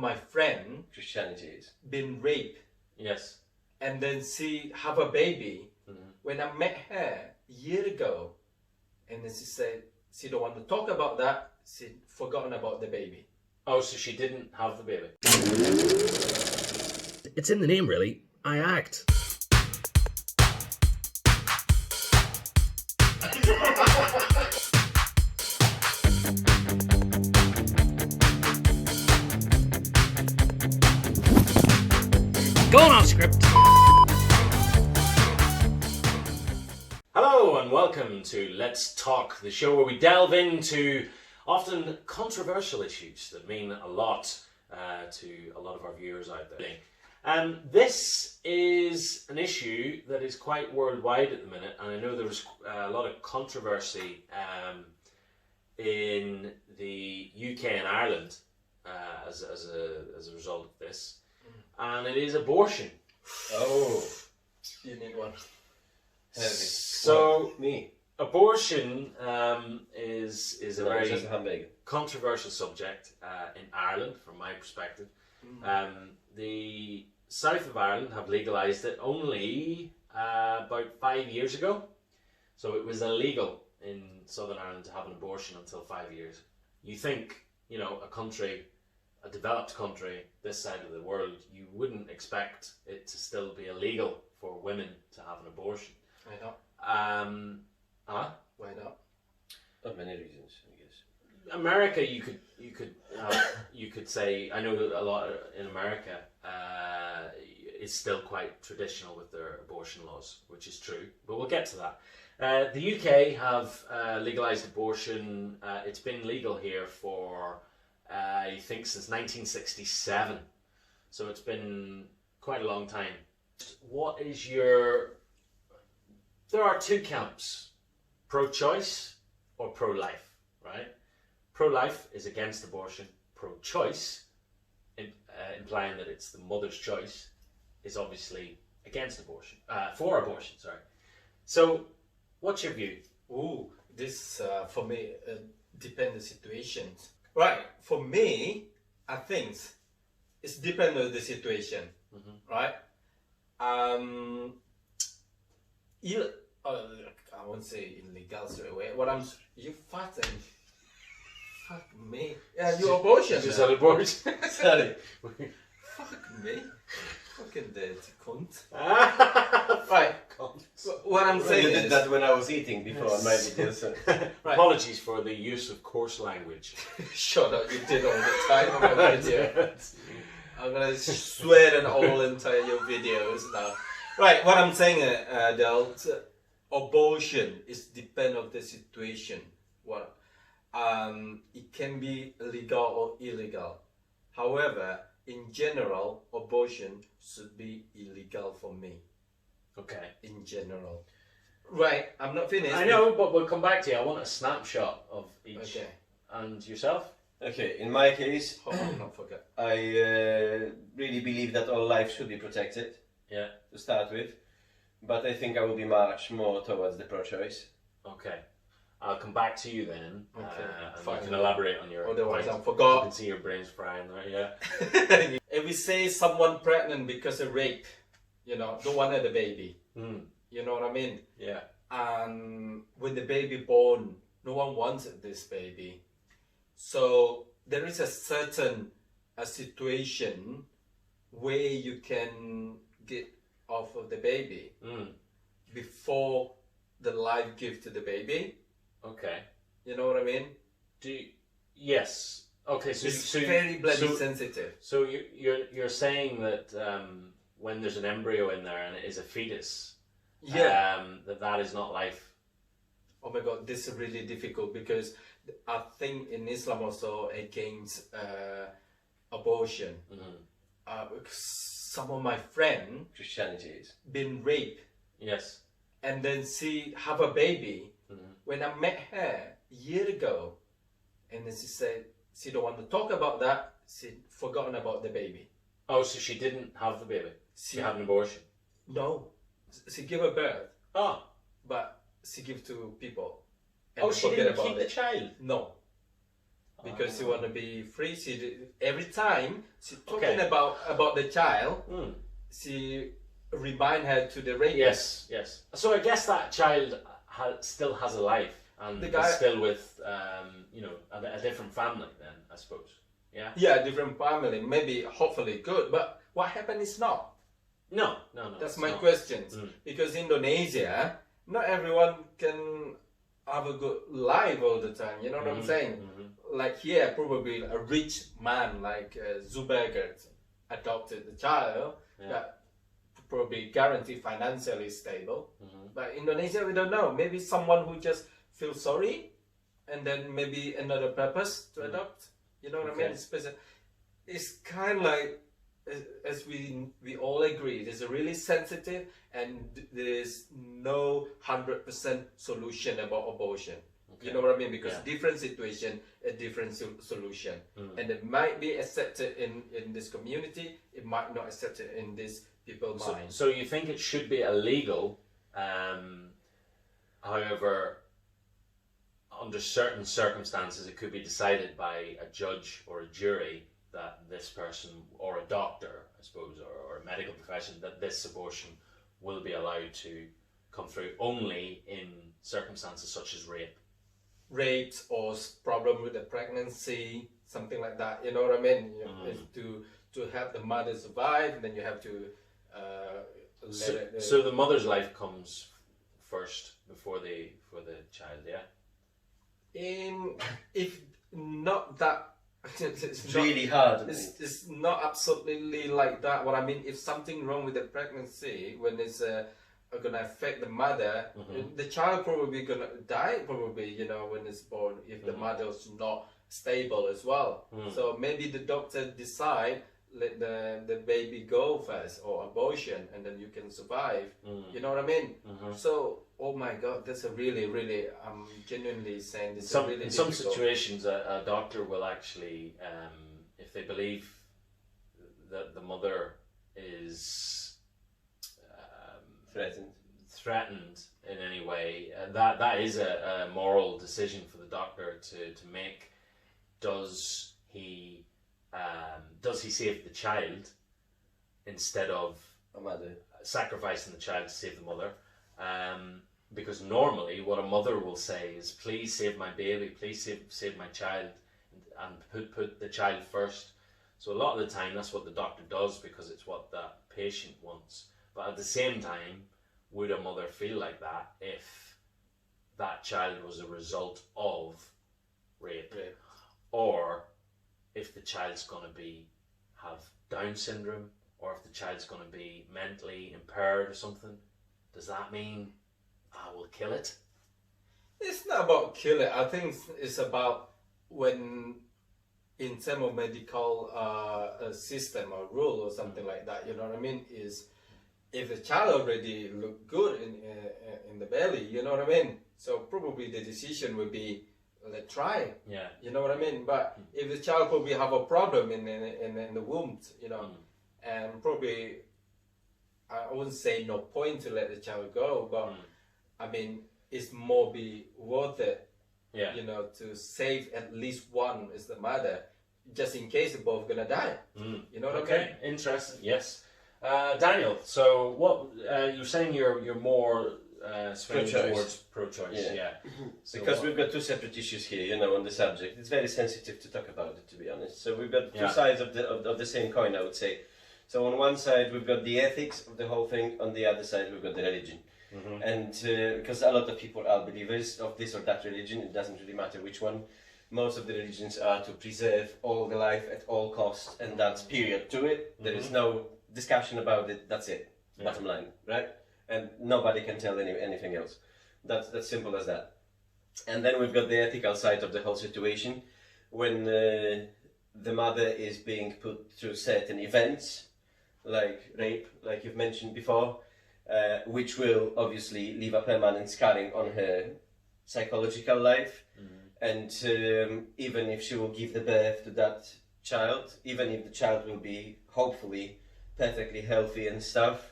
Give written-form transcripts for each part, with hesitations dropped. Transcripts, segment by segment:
my friend Christianity is. been raped. Yes. And then she have a baby. When I met her a year ago, and then she said she don't want to talk about that. She forgotten about the baby. Oh, so she didn't have the baby. It's in the name, really. I act. Going off script. Hello and welcome to Let's Talk, the show where we delve into often controversial issues that mean a lot to a lot of our viewers out there. This is an issue that is quite worldwide at the minute, and I know there was a lot of controversy in the UK and Ireland as a result of this, and it is abortion. Oh, you need one. Heavy. So Me. abortion is a No, very just a hamburger. controversial subject in Ireland, from my perspective. The south of Ireland have legalised it only about 5 years ago. So it was illegal in Southern Ireland to have an abortion until 5 years. You think, you know, a developed country this side of the world, you wouldn't expect it to still be illegal for women to have an abortion. Why not? Why not? Not many reasons, I guess. America, you could say, I know that a lot in America is still quite traditional with their abortion laws, which is true, but we'll get to that. The UK have legalised abortion. It's been legal here for I think since 1967, so it's been quite a long time. What is your... There are two camps, pro-choice or pro-life, right? Pro-life is against abortion. Pro-choice, implying that it's the mother's choice, is obviously against abortion, for abortion, sorry. So, what's your view? Ooh, this for me depends the situation. Right, for me, I think it's depends on the situation, right? I won't say illegal straight away. You fucking fuck me. Yeah, you abortion. You said abortion. Sorry. Fuck me. Fucking dirty cunt. Right. What I'm saying You did is that when I was eating before on my videos. right. Apologies for the use of coarse language. Shut up, you did all the time on my video. I'm gonna swear and all entire your videos now. Right, what I'm saying, abortion is depend of the situation. It can be legal or illegal. However, in general, abortion should be illegal for me. Okay. In general. Right, I'm not finished. I know, but we'll come back to you. I want a snapshot of each. Okay. And yourself? Okay, in my case, Hold on, not forget. I really believe that all life should be protected. Yeah. To start with, but I think I will be much more towards the pro-choice. Okay. I'll come back to you then. Okay, and fine. you can elaborate on your Otherwise, point. I forgot. I can see your brains frying there, yeah. If we say someone pregnant because of rape, you know, don't want the baby. You know what I mean? Yeah. And when the baby born, no one wants this baby. So there is a certain situation where you can get off of the baby before the life gift to the baby. Okay. You know what I mean? Yes. Okay. So It's very bloody sensitive. So you're saying that when there's an embryo in there and it is a fetus, that is not life. Oh my God, this is really difficult because I think in Islam also against abortion. Some of my friend Christianity is. been raped. Yes. And then she have a baby. When I met her a year ago, and then she said she don't want to talk about that. She forgotten about the baby. Oh, so she didn't have the baby. She had an abortion. No, she gave a birth, Oh. but she give to people. And Oh, she forget didn't about keep it. the child. No. because she want to be free. Every time she's talking Okay. about the child, she remind her to the rape. Yes. So I guess that child still has a life and The guy- is still with, a different family then, I suppose. Yeah? Yeah, different family, maybe hopefully good, but what happened is not. No. That's it's my not. question. Because Indonesia, not everyone can have a good life all the time. You know what I'm saying? Like here, probably a rich man like Zuberger adopted the child that probably guaranteed financially stable. But Indonesia, we don't know. Maybe someone who just feels sorry, and then maybe another purpose to adopt. You know what I mean? It's kind of like, as we all agree, it is really sensitive, and there's no 100% solution about abortion. You know what I mean? Because different situation, a different solution, and it might be accepted in this community. It might not accept it in this people's mind. So you think it should be illegal, however, under certain circumstances, it could be decided by a judge or a jury that this person, or a doctor, I suppose, or a medical profession, that this abortion will be allowed to come through only in circumstances such as rape. Rapes or problem with the pregnancy, something like that. You know what I mean? To help the mother survive, then you have to So the mother's life comes first before the child. Yeah. If not that, It's really hard. It's not absolutely like that. What I mean, if something wrong with the pregnancy, when it's gonna affect the mother, the child probably gonna die. Probably, when it's born, if the mother's not stable as well. So maybe the doctor decide let the baby go first, or abortion, and then you can survive. You know what I mean? So, oh my God, that's a really, really, I'm genuinely saying this. In some situations, a doctor will actually, if they believe that the mother is threatened in any way, that is a moral decision for the doctor to make. Does he save the child instead of sacrificing the child to save the mother? Because normally what a mother will say is, please save my baby, please save my child, and put the child first. So a lot of the time that's what the doctor does, because it's what that patient wants. But at the same time, would a mother feel like that if that child was a result of rape? Or if the child's going to have Down syndrome, or if the child's going to be mentally impaired or something, does that mean we'll kill it? It's not about kill it. I think it's about when, in terms of medical system or rule or something like that, you know what I mean, is if the child already look good in the belly, you know what I mean, so probably the decision would be, let's try. Yeah. You know what I mean? But if the child probably have a problem in the womb, and probably, I wouldn't say no point to let the child go, but I mean, it's more be worth it, to save at least one is the mother, just in case they're both gonna die. You know what I mean? Okay, interesting. Yes. Daniel, so what you're saying you're more swinging Pro-choice. towards pro-choice, yeah. So Because we've got two separate issues here, on the subject. It's very sensitive to talk about it, to be honest. So we've got two sides of the same coin, I would say. So on one side we've got the ethics of the whole thing. On the other side we've got the religion. And because a lot of people are believers of this or that religion, it doesn't really matter which one. Most of the religions are to preserve all the life at all costs, and that's period to it. There is no discussion about it. That's it. Bottom line, right? And nobody can tell anything else. That's simple as that. And then we've got the ethical side of the whole situation, when the mother is being put through certain events, like rape, like you've mentioned before, which will obviously leave a permanent scarring on her psychological life. And even if she will give the birth to that child, even if the child will be hopefully perfectly healthy and stuff,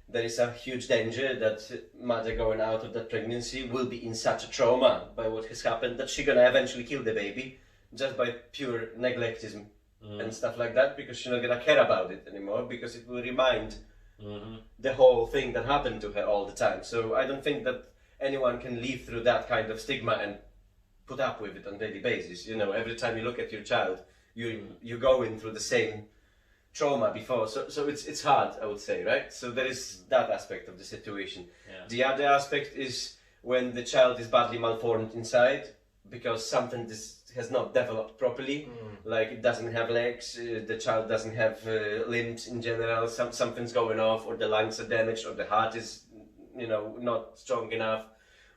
there is a huge danger that mother going out of that pregnancy will be in such a trauma by what has happened that she's gonna eventually kill the baby, just by pure neglectism and stuff like that, because she's not gonna care about it anymore, because it will remind the whole thing that happened to her all the time. So I don't think that anyone can live through that kind of stigma and put up with it on a daily basis. You know, every time you look at your child, you're going through the same trauma before, so it's hard, I would say, right? So there is that aspect of the situation. Yeah. The other aspect is when the child is badly malformed inside because something has not developed properly, like it doesn't have legs, the child doesn't have limbs in general, something's going off, or the lungs are damaged, or the heart is, you know, not strong enough,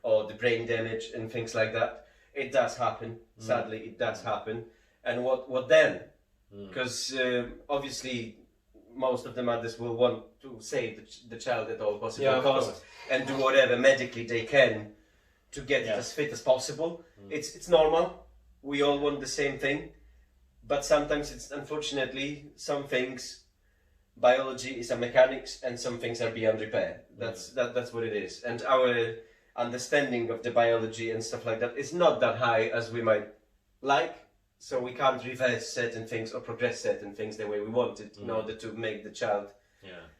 or the brain damage and things like that. It does happen, sadly, it does happen. And what then? Because obviously most of the mothers will want to save the child at all possible costs and do whatever medically they can to get it as fit as possible. It's normal. We all want the same thing, but sometimes it's, unfortunately, some things, biology is a mechanics, and some things are beyond repair. That's what it is. And our understanding of the biology and stuff like that is not that high as we might like. So we can't reverse certain things or progress certain things the way we want it in order to make the child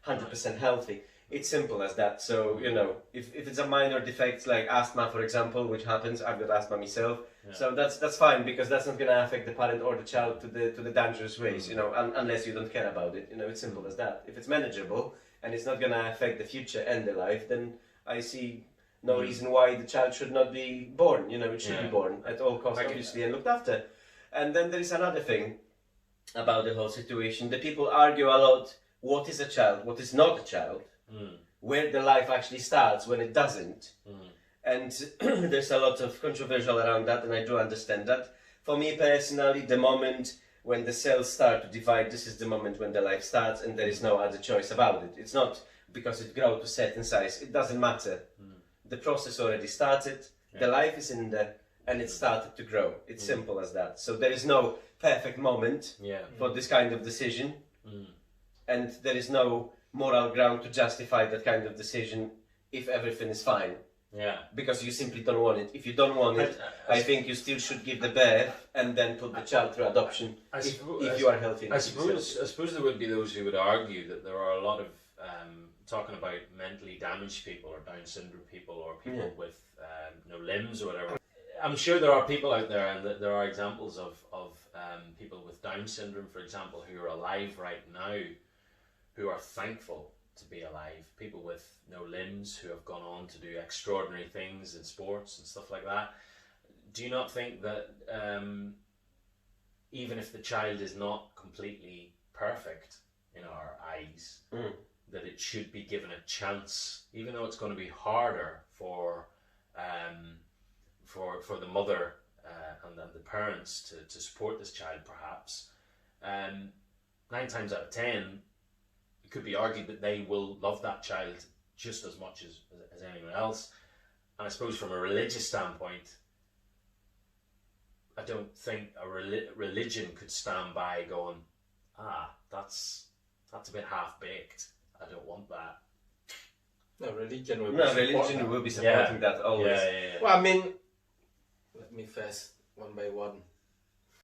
100% healthy. It's simple as that. So, you know, if it's a minor defect like asthma, for example, which happens, I've got asthma myself, so that's fine, because that's not going to affect the parent or the child to the dangerous ways, you know, unless you don't care about it. You know, it's simple as that. If it's manageable and it's not going to affect the future and the life, then I see no reason why the child should not be born. You know, it should be born at all costs, obviously, and looked after. And then there is another thing about the whole situation. The people argue a lot, what is a child, what is not a child, where the life actually starts, when it doesn't. And there's a lot of controversial around that, and I do understand that. For me personally, the moment when the cells start to divide, this is the moment when the life starts, and there is no other choice about it. It's not because it grows to a certain size, it doesn't matter. The process already started, the life is in there, and it started to grow. It's simple as that. So there is no perfect moment for this kind of decision, and there is no moral ground to justify that kind of decision if everything is fine. Because you simply don't want it. If you don't want it, I think you still should give the birth and then put the child through adoption if you are healthy. I suppose there would be those who would argue that there are a lot of talking about mentally damaged people or Down syndrome people or people with no limbs or whatever. I'm sure there are people out there, and there are examples of people with Down syndrome, for example, who are alive right now, who are thankful to be alive. People with no limbs who have gone on to do extraordinary things in sports and stuff like that. Do you not think that even if the child is not completely perfect in our eyes, that it should be given a chance, even though it's going to be harder for the mother and the parents to support this child, perhaps? 9 times out of 10, it could be argued that they will love that child just as much as anyone else. And I suppose from a religious standpoint, I don't think a religion could stand by going, that's a bit half-baked, I don't want that. No, religion will be supporting that always. Well, I mean, let me first, one by one,